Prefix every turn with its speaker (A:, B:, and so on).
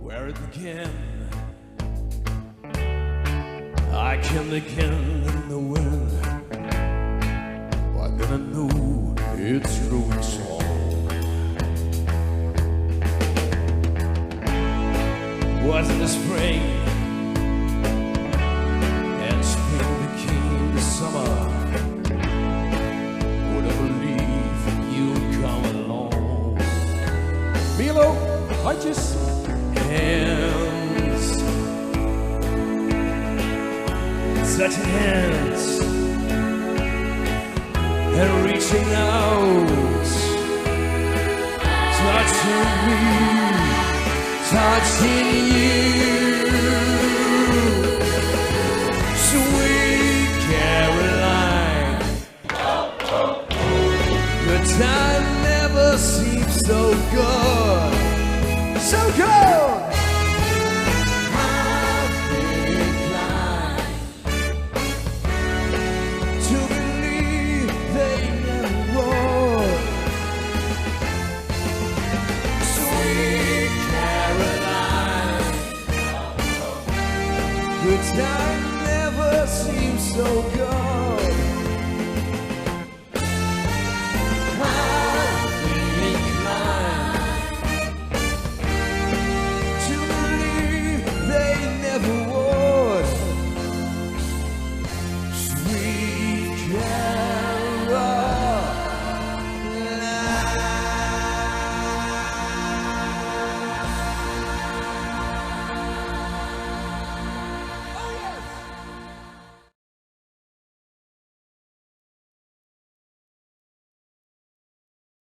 A: where it began. I can begin in the wind, but then I knew it's true and song. Was in the spring, and spring became the summer. Would I believe you'd come along? Milo, Hodges, hands, such hands, and reaching out, touching me, touching you, sweet Caroline. Good time never seems so good, so good. Good time never seems so good.